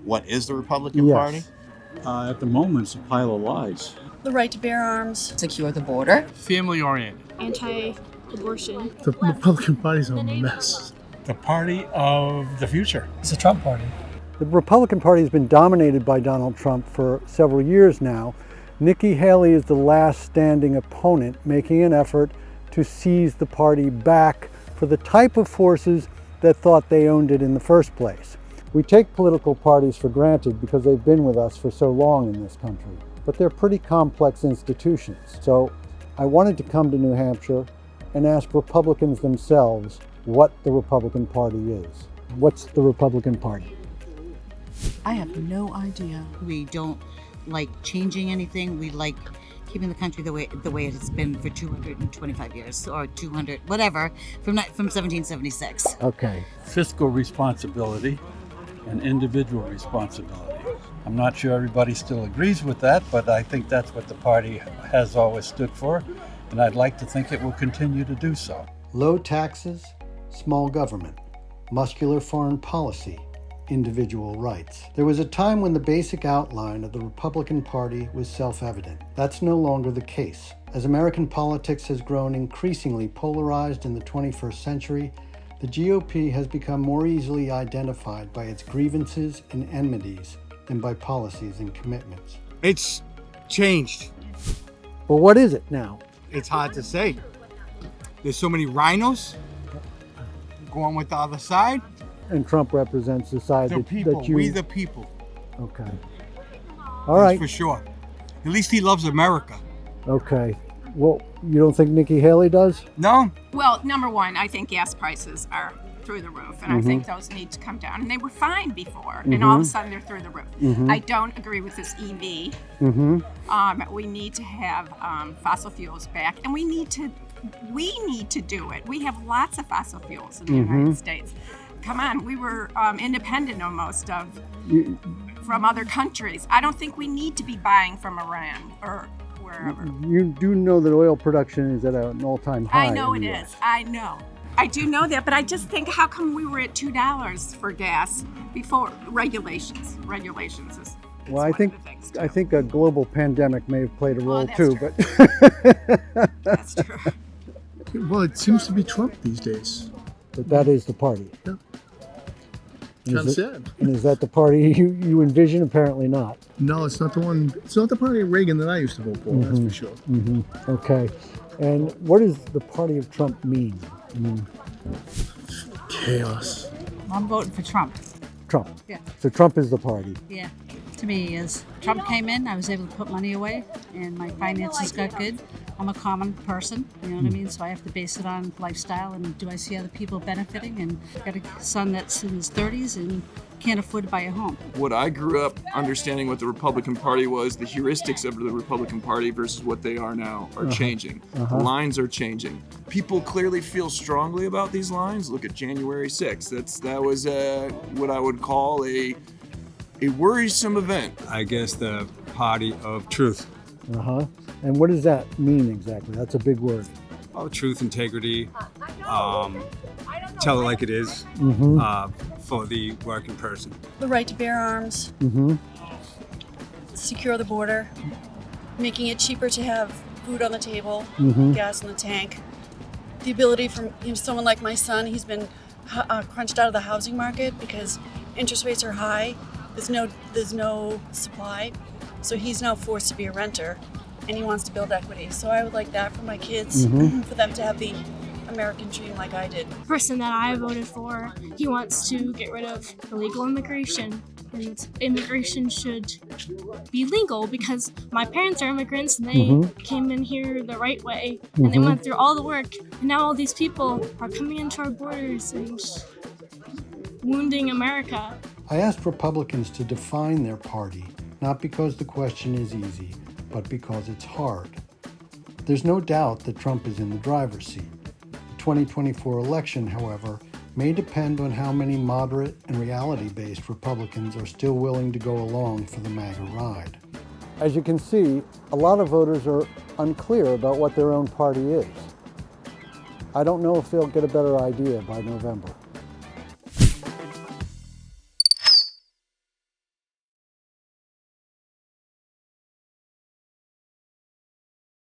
What is the Republican Party? At the moment, it's a pile of lies. The right to bear arms. Secure the border. Family-oriented. Anti-abortion. The Republican Party's a mess. The party of the future. It's a Trump party. The Republican Party has been dominated by Donald Trump for several years now. Nikki Haley is the last standing opponent, making an effort to seize the party back for the type of forces that thought they owned it in the first place. We take political parties for granted because they've been with us for so long in this country, but they're pretty complex institutions. So I wanted to come to New Hampshire and ask Republicans themselves what the Republican Party is. What's the Republican Party? I have no idea. We don't like changing anything. We like keeping the country the way it has been for 225 years or 200, whatever, from 1776. Okay. Fiscal responsibility and individual responsibility. I'm not sure everybody still agrees with that, but I think that's what the party has always stood for, and I'd like to think it will continue to do so. Low taxes, small government, muscular foreign policy, individual rights. There was a time when the basic outline of the Republican Party was self-evident. That's no longer the case. As American politics has grown increasingly polarized in the 21st century, the GOP has become more easily identified by its grievances and enmities than by policies and commitments. It's changed. Well, what is it now? It's hard to say. There's so many rhinos going with the other side. And Trump represents the side The that people, you... we the people. Okay. All right. That's for sure. At least he loves America. Okay. Well, you don't think Nikki Haley does? No? Well, number one, I think gas prices are through the roof, and I think those need to come down. And they were fine before, and all of a sudden they're through the roof. I don't agree with this EV. We need to have fossil fuels back, and we need to do it. We have lots of fossil fuels in the United States. Come on, we were independent almost from other countries. I don't think we need to be buying from Iran or wherever. You do know that oil production is at an all-time high. I know in it the is. US. I know. I do know that, but I just think, how come we were at $2 for gas before regulations? Regulations is Well, one of the things, too. I think a global pandemic may have played a role that's too, true. but That's true. Well, it seems to be Trump these days. but that is the party. Yeah. And Kind of is it- sad. And is that the party you envision? Apparently not. No, it's not the one. It's not the party of Reagan that I used to vote for. That's for sure. Okay. And what does the party of Trump mean? I mean, Chaos. I'm voting for Trump. Trump. Yeah. So Trump is the party. Yeah. To me, as Trump came in, I was able to put money away, and my finances got good. I'm a common person, you know what I mean? So I have to base it on lifestyle, and do I see other people benefiting? And I've got a son that's in his 30s and can't afford to buy a home. What I grew up understanding what the Republican Party was, the heuristics of the Republican Party versus what they are now are changing. The lines are changing. People clearly feel strongly about these lines. Look at January 6th. That was what I would call a worrisome event. I guess the party of truth. And what does that mean exactly? That's a big word. Oh, truth, integrity, tell it like it is, for the working person. The right to bear arms. Secure the border. Making it cheaper to have food on the table, gas in the tank. The ability for someone like my son, he's been crunched out of the housing market because interest rates are high. There's no supply, so he's now forced to be a renter, and he wants to build equity. So I would like that for my kids, for them to have the American dream like I did. The person that I voted for, he wants to get rid of illegal immigration, and immigration should be legal because my parents are immigrants and they came in here the right way, and they went through all the work, and now all these people are coming into our borders and wounding America. I asked Republicans to define their party, not because the question is easy, but because it's hard. There's no doubt that Trump is in the driver's seat. The 2024 election, however, may depend on how many moderate and reality-based Republicans are still willing to go along for the MAGA ride. As you can see, a lot of voters are unclear about what their own party is. I don't know if they'll get a better idea by November.